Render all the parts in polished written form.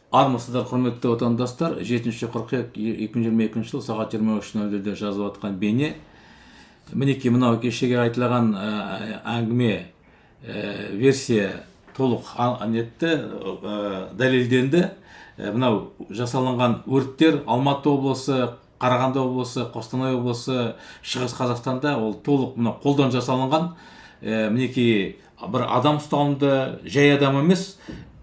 Армысыздар, құрметті отандастар. 7 қыркүйек 2022 жыл сағат 23:00-де жазып атқан бейне. Мінекей мынау кешеге айтылған әңгіме версия толық нетті, дәлелденді. Мынау жасалынған өрттер Алматы облысы, Қарағанды облысы, Қостанай облысы, Шығыс Қазақстанда ол толық мынау қолдан жасалынған. Мінекей бір адам ұсталынды, жай адам емес.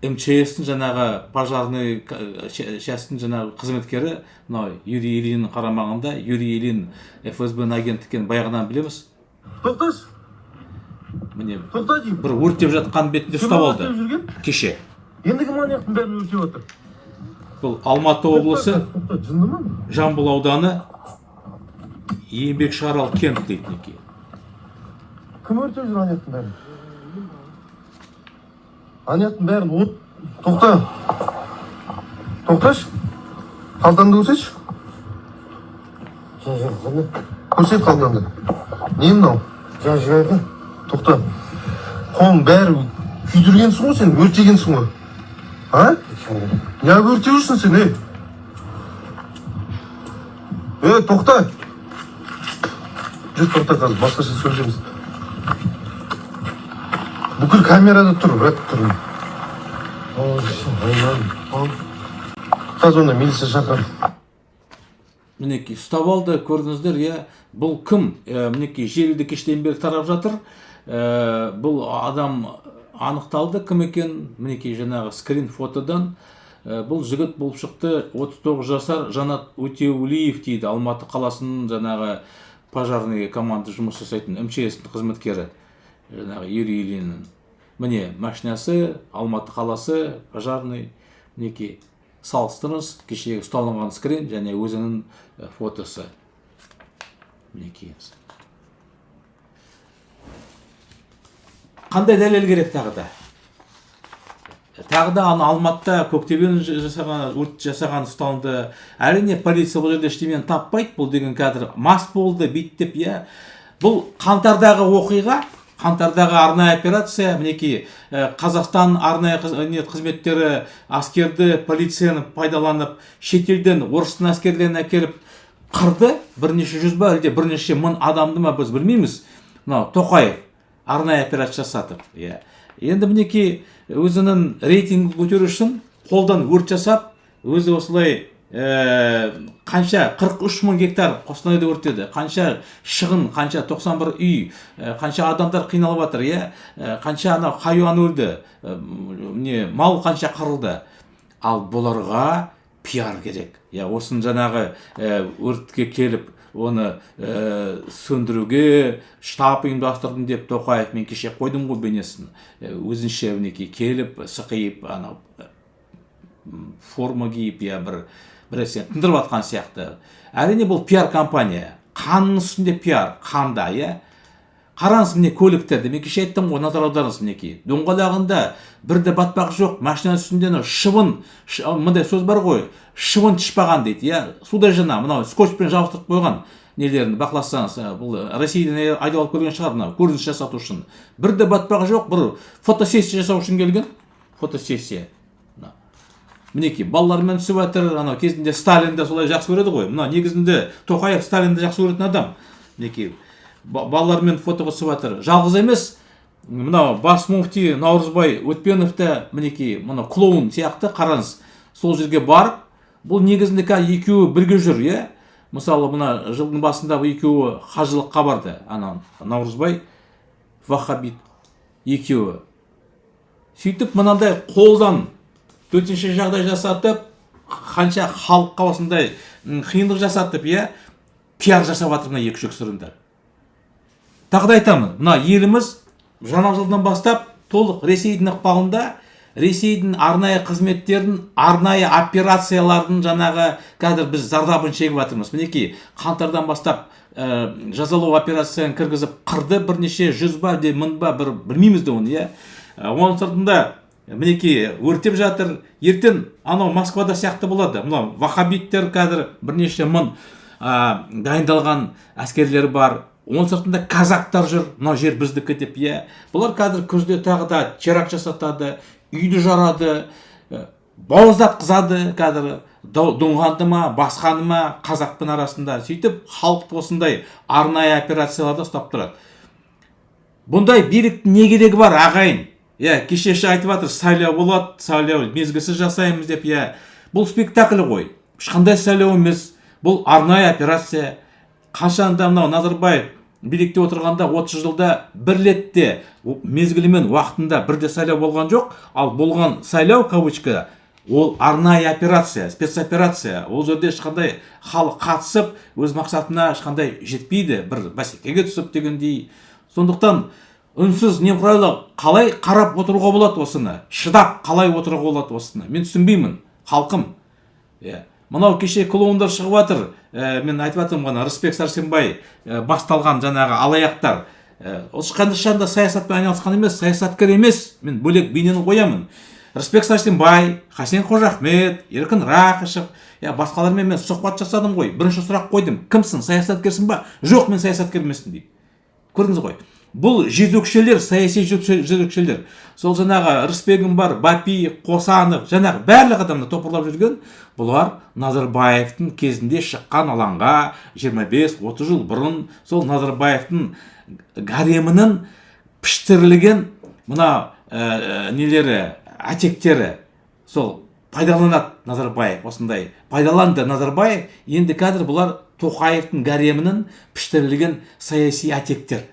МЧС-тің жаңағы пожарный частьтің жаңағы қызметкері, мынау Юрий Ильиннің қарамағында. Юрий Ильин ФСБ агенті екенін баяғыдан білеміз. Тоқташ. Міне Тоқта деймін. бір өртеп жатқан бетінде ұстап алды кеше. Ендігі манияқтың бәрін өртеп отыр. Бұл Алматы облысы, Жынды ма? Жамбыл ауданы, Еңбекшарал кент дейді неке. Кім өртеп жүр анияқтың бәрін? Анияқтың бәрін от. Тоқта. Тоқташ. Қалтаңды көрсетші. Көрсет қалтаңды. Не мынау? Жағы. Тоқта. Қолың бәрі күйдіргенсің ғой сен, өртегенсің ғой. А? Не өртеп жүрсің сен, тоқта. Жүр, тоқта қазір, басқаша сөйлейміз. Бүкіл камерада тұр, рәт тұр. Қазір оны милиция шақыр. Мінекей ұстап алды, көрдіңіздер, бұл кім? Мінекей желіде кештен бері тарап жатыр. Бұл адам анықталды, кім екен? Мінекей жаңағы скрин фотодан. Бұл жігіт болып шықты, 39 жасар Жанат Өтеулиев дейді, Алматы қаласының жаңағы пожарный команда жұмыс жасайтын МЧС-тің қызметкері, жаңағы Юрий Ильиннің. Міне машинасы, Алматы қаласы, пожарный. Мінекей салыстырыңыз, кешегі ұсталынған скрин және өзінің фотосы. Мінекей. Қандай дәлел керек тағы да? Тағы да Алматыда көктебен өрт жасаған ұсталынды. Әрине полиция бұл жерде ештеңені таппайды. Бұл деген кадр мас болды, биттеп, Бұл қаңтардағы оқиға, қаңтардағы арнайы операция. Мінекей Қазақстан арнайы қызметтері аскерді, полицияны пайдаланып, шетелден орыстың әскерлерін әкеліп қырды. Бірнеше жүз ба, әлде бірнеше мың адамды ма біз білмейміз. Тоқаев арнайы операция жасатып. Енді мінекей өзінің рейтингі көтеру үшін қолдан өрт жасап, өзі осылай қанша 43 мың гектар Қостанайда өртеді, қанша шығын, қанша 91 үй, қанша адамдар қиналып жатыр, қанша хайуан өлді, мал қанша қырылды. Ал бұларға пиар керек. Осының жаңағы өртке келіп, оны сөндіруге штаб ұйымдастырдым деп Тоқаев мен кеше қойдым ғой бейнесін. Өзінше мінекей келіп, сықиып, форма киіп, бір тындырып атқан сияқты. Әрине бұл пиар компания. Қанның үстінде пиар, қанда, Қараңыз міне көліктерді, мен кеше айттым ғой, назар аударыңыз мінекей. Доңғалағында бірде батпақ жоқ, машина үстінде шыбын, мындай сөз бар ғой, шыбын тышпаған дейді, суда жана, мынау скотчпен жабыстырып қойған нелерін бақыласаңыз, бұл Ресейден айдап алып көрген шығар, мынау көрініс жасату үшін. Бірде батпақ жоқ, бір фотосессия жасау үшін келген, фотосессия. Мінекей балалармен түсіп жатыр, кезінде Сталинді солай жақсы көреді ғой. Мына негізінде Тоқаев Сталинді жақсы көретін адам. Мінекей балалармен фотоға түсіп жатыр. Жалғыз емес, мынау бас муфти Наурызбай Өтпеновті мінекей мына клоун сияқты қараңыз. Сол жерге барып, бұл негізінде екеуі бірге жүр, Мысалы, мына жылдың басында екеуі хажылыққа барды. Наурызбай, Вахабит екеуі. Сөйтіп мынандай қолдан төтенше жағдай жасатып, қанша халыққа осындай қиындық жасатып, пиар жасап жатыр мына екі жексұрындар. Тағы да айтамын, мына еліміз жаңа жылдан бастап толық Ресейдің ықпалында, Ресейдің арнайы қызметтердің, арнайы операциялардың жаңағы қазір біз зардабын шегіп жатырмыз. Мінекей қаңтардан бастап жазалау операцияны кіргізіп қырды, бірнеше жүз ба, мың ба, білмейміз де оны, Оның сыртында мінекей өртеп жатыр. Ертең Москвада сияқты болады. Мынау вахабиттер қазір бірнеше мың дайындалған әскерлер бар. Оның сыртында казактар жүр. Мынау жер біздікі деп, Бұлар қазір күзде тағы да теракт жасатады, үйді жарады. бауыздатқызады қазір, доңғанды ма, басқаны ма қазақпен арасында. Сөйтіп халықты осындай арнайы операцияларда ұстап тұрады. Бұндай биліктің не керегі бар, ағайын? Кешеше айтып жатыр, сайлау болады, сайлау мезгілсіз жасаймыз деп. Бұл спектакль ғой. Ешқандай сайлау емес. Бұл арнайы операция. Қашанда мынау Назарбаев билікте отырғанда 30 жылда бір ретте мезгілімен уақытында бірде сайлау болған жоқ, ал болған сайлау кавычка ол арнайы операция, спецоперация. Ол жерде ешқандай халық қатысып, өз мақсатына ешқандай жетпейді, бір бәсекеге түсіп дегендей. Сондықтан үнсіз немқұрайлы қалай қарап отыруға болады осыны? Шыдап қалай отыруға болады осыны? Мен түсінбеймін, халқым. Мынау кеше клоундар шығып жатыр. Мен айтып жатырмын ғана, Рысбек Сәрсенбай басталған жаңағы алаяқтар. Ешқандай саясатпен айналысқан емес, саясаткер емес. Мен бөлек бейнені қоямын. Рысбек Сәрсенбай, Хасен Қожахмет, Еркін Рақышев, басқалармен мен сұхбат жасадым ғой. Бірінші сұрақ қойдым. Кімсің, саясаткерсің ба? Жоқ, мен саясаткер емеспін дейді. Көрдіңіз ғой. Бұл жезөкшелер, саяси жезөкшелер. Сол жаңағы Рысбегім бар, Бапи, Қосанов, жаңағы барлық адамды топырлап жүрген, бұлар Назарбаевтың кезінде шыққан алаңға 25-30 жыл бұрын сол Назарбаевтың гаремінің піштірілген мына нелері, атектері сол пайдаланады Назарбаев, осындай пайдаланды Назарбаев. Енді қазір бұлар Тоқаевтың гаремінің піштірілген саяси атектер.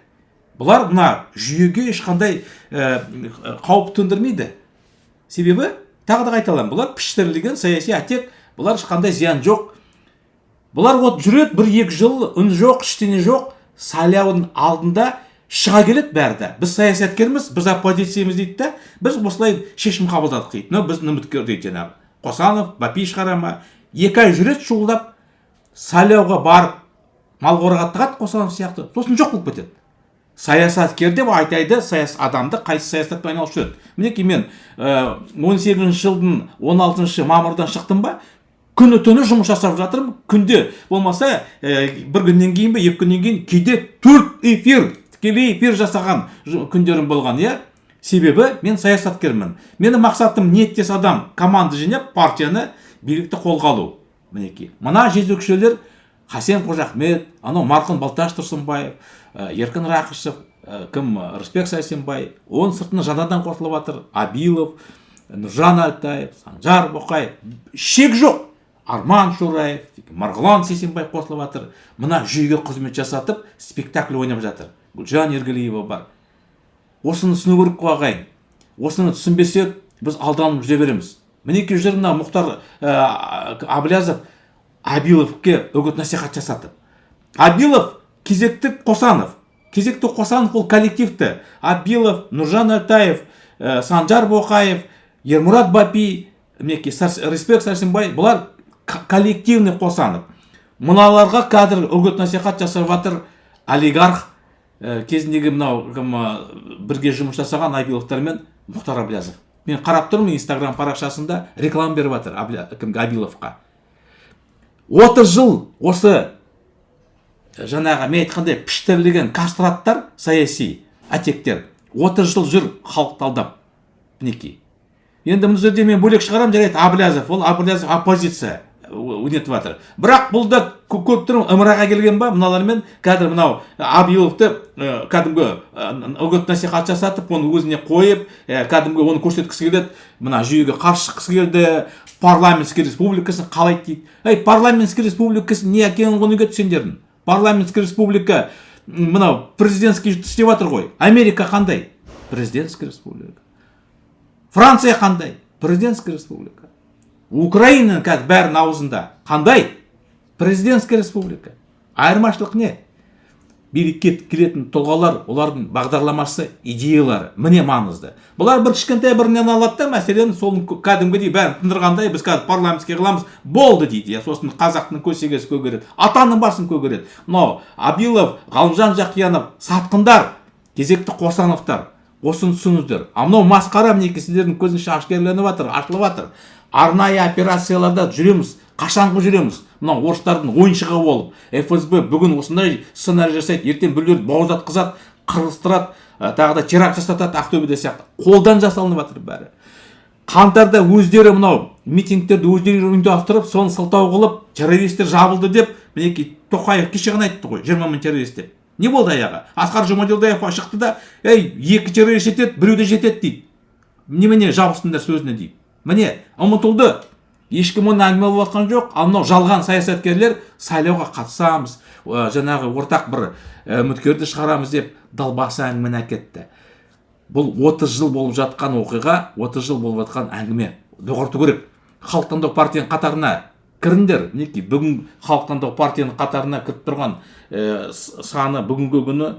Бұлар мына жүйеге ешқандай қауіп төндірмейді. Себебі, тағы да қайталаймын, бұлар піштірілген саяси атек, бұлар ешқандай зиян жоқ. Бұлар жүреді 1-2 жыл, үн жоқ, ештеңе жоқ, сайлаудың алдында шыға келеді бәрі. Біз саясаткерміз, біз оппозициямыз дейді да, біз осылай шешім қабылдадық дейді. Біз үміткер дейді жаңағы. Қосанов, Бапи шығарама, 2 ай жүреді шуылдап, сайлауға барып, мал қорғаттығат Қосанов сияқты, сосын жоқ болып кетеді. Саясаткер деп айтайды, адамды қайсы саясатпен айналысып жүреді. Мінекей мен 18 жылдың 16 мамырдан шықтым ба, күні түні жұмыс жасап жатырмын. Күнде болмаса бір күннен кейін бе, 2 күннен кейін кейде 4 эфир, тікелей эфир жасаған күндерім болған. Себебі мен саясаткермін. Менің мақсатым ниеттес адам команда жинап, партияны, билікті қолға алу. Мінекей. Мына жезөкшелер Хасен Қожахмет, анау марқұм Балташ Тұрсынбаев, Еркін Рақышев, Рысбек Сәрсенбай, оның сыртына жаңадан қосылып жатыр. Абилов, Нұржан Әлтаев, Санжар Боқаев, шек жоқ. Арман Шураев, Марғұлан Сейсенбай қосылып жатыр. Мына жүйеге қызмет жасатып, спектакль ойнап жатыр. Гүлжан Ергелиева бар. Осыны түсіну керек қой ағайын. Осыны түсінбесек, біз алданып жүре береміз. Мінекей жүрмін Мұхтар Әблязов Абиловке үгіт насихат жасатып. Абилов кезекті Қосанов. Кезекті Қосанов ол коллективті. Абилов, Нұржан Әлтаев, Санжар Боқаев, Ермұрат Бапи, Рысбек Сәрсенбай, бұлар коллективный Қосанов. Мұналарға кадр үгіт насихат жасап жатыр олигарх кезіндегі мынау бірге жұмыс жасаған Абиловтармен Мұхтар Әблязов. Мен қарап тұрмын Инстаграм парақшасында реклама беріп жатыр Абиловқа. 30 жыл осы жаңағы мен айтқандай піштірілген кастраттар, саяси атектер 30 жыл жүр халықты алдап. Мінекей. Енді бұл жерде мен бөлек шығарам, жарайды Әблязов, ол Әблязов оппозиция өнетіп жатыр. Бірақ бұл да көптің ымыраға келген ба, мыналармен кәдір мынау Абиловты кәдімгі үгіт насихат жасатып, оны өзіне қойып, кәдімгі оны көрсеткісі келеді, мына жүйеге қарсы шыққысы келді, парламентский республикасын қалайды дейді. Парламентский республикасын не екенін оны үйге түсендердің. Парламентский республика мынау президентский істеп жатыр ғой. Америка қандай? Президентский республика. Франция қандай? Президентский республика. Украина қазір бәрінің аузында. Қандай? Президентский республика. Айырмашылық не? Билікке келетін тұлғалар, олардың бағдарламасы, идеялары, міне маңызды. Бұлар бір кішкентай бірінен алады да, мәселен, сол кәдімгідей бәрін тындырғандай, біз қазір парламентке қыламыз, болды дейді. Сосын қазақтың көсегесі көгереді, атаның басын көгереді. Мынау Абилов, Ғалымжан Жақиянов, сатқындар, кезекті Қосановтар, осыны түсініңіздер. Мынау масқара мінекей сіздердің көзінше ашкерленіп жатыр, ашылып жатыр. Арнайы операцияларда жүреміз, қашанғы жүреміз. Мына орыстардың ойыншығы болып, ФСБ бүгін осындай сценарий жасайды, ертең біреулерді бауыздатқызады, қырғыстырады, тағы да теракт жасатады Ақтөбеде сияқты. Қолдан жасалынып жатыр бәрі. қаңтарда өздері мынау митингтерді өздері ұйымдастырып соны сылтау қылып террористер жабылды деп мінекей Тоқаев кеше ғана айтты ғой 20 мың террорист деп. Не болды аяғы? Асқар Жұмаділдаев шықты да екі террорист жетеді, біреуде жетеді дейді. Немене жабылсыңдар сөзіне дейді. Міне ұмытылды. Ешкім оны әңгіме болып жатқан жоқ. Ал мынау жалған саясаткерлер сайлауға қатысамыз, жаңағы ортақ бір үміткерді шығарамыз деп далбаса әңгімені әкетті. Бұл 30 жыл болып жатқан оқиға, 30 жыл болып жатқан әңгіме. Доғарту керек. Халық таңдау партияның қатарына кіріңдер. Мінекей бүгін халық таңдау партияның қатарына кіріп тұрған саны бүгінгі күні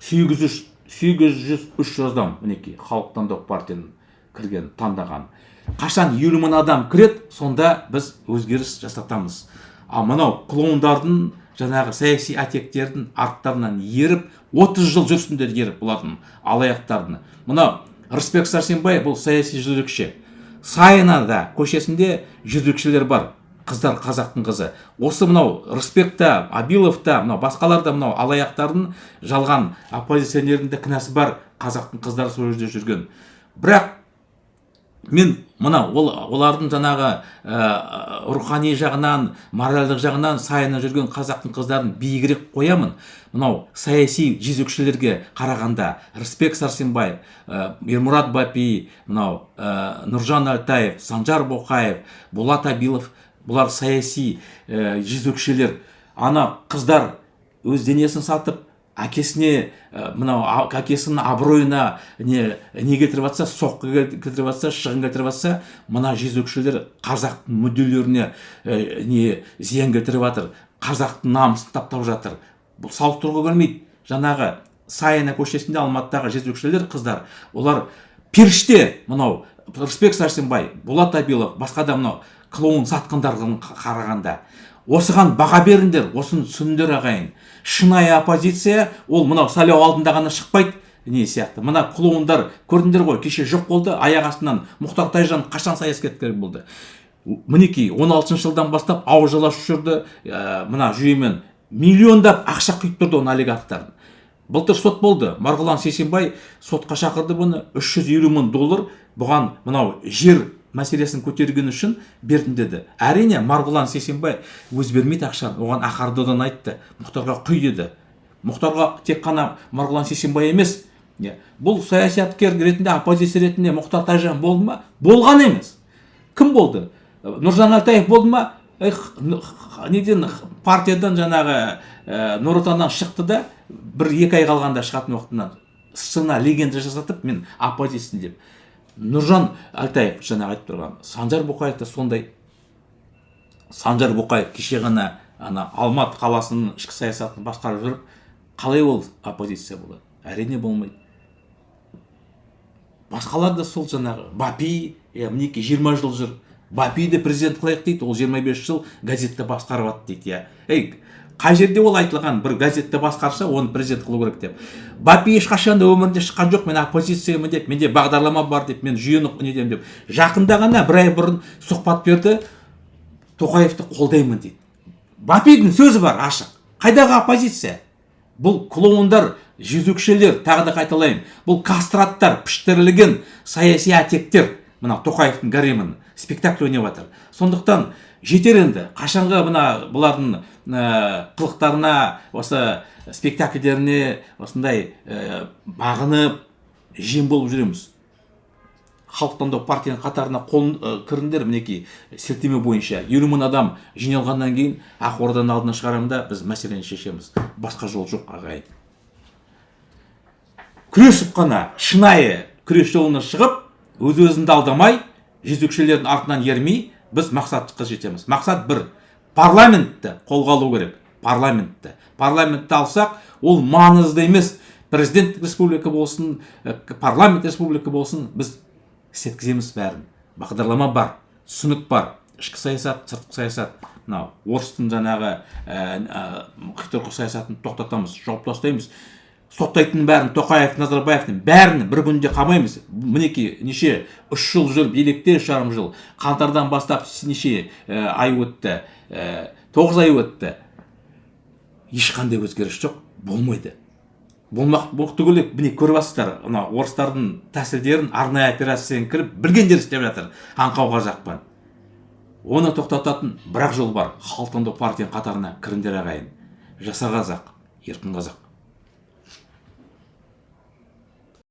803 адам мінекей халық таңдау партияның кірген, таңдаған. Қашан 50 мың адам кіреді, сонда біз өзгеріс жасатамыз. А мынау клоундардың, жаңағы саяси атектердің арттарынан еріп, 30 жыл жүрсіндер еріп бұлардың алаяқтардың. Мынау Рысбек Сәрсенбай бұл саяси жүрекші. Сайынада көшесінде жүрекшілер бар. Қыздар қазақтың қызы. Осы мынау Рысбекта, Абиловта, мынау басқаларда мынау алаяқтардың жалған оппозиционердің де кінәсі бар. Қазақтың қыздары сол жерде жүрген. Бірақ мен мына олардың жаңағы рухани жағынан, моральдық жағынан сайына жүрген қазақтың қыздарын биігірек қоямын. Мынау саяси жезөкшелерге қарағанда Рысбек Сәрсенбай, Ермұрат Бапи, мынау Нұржан Алтаев, Санжар Боқаев, Болат Абилов, бұлар саяси жезөкшелер. Ана қыздар өз денесін сатып, әкесіне, мынау әкесінің абыройына не келтіріп жатса, соққы келтіріп жатса, шығын келтіріп жатса, мына жезөкшелер қазақтың мүдделеріне не зиян келтіріп жатыр, қазақтың намысын таптап жатыр. Бұл салыстыруға келмейді. Жаңағы Сайына көшесінде Алматыдағы жезөкшелер қыздар, олар періште. Мынау Рысбек Сәрсенбай, Болат Абилов, басқа да мынау клоун сатқандарға қарағанда. Осыған баға беріңдер, осыны түсіндер ағайын. Шынайы оппозиция ол мынау сайлау алдында ғана шықпайды не сияқты. Мына клоундар көрдіңдер ғой, кеше жоқ болды, аяқ астынан Мұхтар Тайжан қашан саясаткер болды. Мінекей 16 жылдан бастап аужаласып жүрді, мына жүйемен миллиондап ақша құйып тұрды оны олигархтардың. Былтыр сот болды. Марғұлан Сейсенбай сотқа шақырды бұны, $350 мың бұған мынау жер мәселесін көтерген үшін бердім деді. Әрине Марғұлан Сейсенбай өз бермейді ақшаны, оған ақырдыдан айтты. Мұхтарға құй деді. Мұхтарға тек қана Марғұлан Сейсенбай емес. Бұл саясаткер ретінде, оппозиция ретінде Мұхтар Тайжан болды ма? Болған емес. Кім болды? Нұржан Алтаев болды ма? Неден партиядан жаңағы Нұр Отаннан шықты да, 1-2 ай қалғанда шығатын уақытынан сына легенда жасатып, мен оппозициясын деп. Нұржан Алтаев жаңағы айтып тұрған. Санжар Боқаев та сондай. Санжар Боқаев кеше ғана Алматы қаласының ішкі саясатын басқарып жүріп, қалай ол оппозиция болады? Әрине болмайды. Басқалар да сол жаңағы Бапи, мінекей 20 жыл жүр. Бапиді президент қылайық дейді, ол 25 жыл газетті басқарып атты дейді. Қай жерде ол айтылған, бір газетті басқарса, оны президент қылу керек деп. Бапи ешқашанда өмірінде шыққан жоқ, мен оппозициямын деп, менде бағдарлама бар деп, мен жүйені недем деп. Жақында ғана 1 ай бұрын сұхбат берді, Тоқаевты қолдаймын дейді. Бапидің сөзі бар, ашық. Қайдағы оппозиция? Бұл клоундар, жезөкшелер, тағы да қайталаймын. Бұл кастраттар, піштірілген саяси атектер, мына Тоқаевтың гаремін спектакль ойнап жатыр. Сондықтан жетер енді. Қашанғы бұлардың қылықтарына, осы спектакльдеріне осындай бағынып жем болып жүреміз. Халық таңдау партияның қатарына кіріңдер, мінекей сілтеме бойынша 50 мың адам жиналғаннан кейін Ақорданың алдына шығарамда біз мәселені шешеміз. Басқа жол жоқ ағайын. Күресіп қана, шынайы күрес жолына шығып, өз-өзіңді алдамай, жезөкшелердің артынан ермей, біз мақсатқа жетеміз. Мақсат бір, парламентті қолға алу керек. Парламентті алсақ, ол маңызды емес. Президент республика болсын, парламент республика болсын, біз істеткіземіз бәрін. Бағдарлама бар, түсінік бар, ішкі саясат, сыртқы саясат. Орыстың жаңағы қитұрқы саясатын тоқтатамыз, жауып тастаймыз. Соттайтын бәрін, Тоқаев, Назарбаевтың бәрін бір күнде қамаймыз. Мінекей неше 3 жыл жүр, билікте 3,5 жыл. Қаңтардан бастап неше ай өтті, 9 ай өтті. Ешқандай өзгеріс жоқ, болмайды. бұл түгілі міне көріп жатсыздар, ана орыстардың тәсілдерін арнайы операцияны кіріп білгендер істеп жатыр аңқауға жақпан. Оны тоқтататын бірақ жол бар. Халтанды партияның қатарына кіріңдер ағайын. Жаса қазақ, еркін қазақ.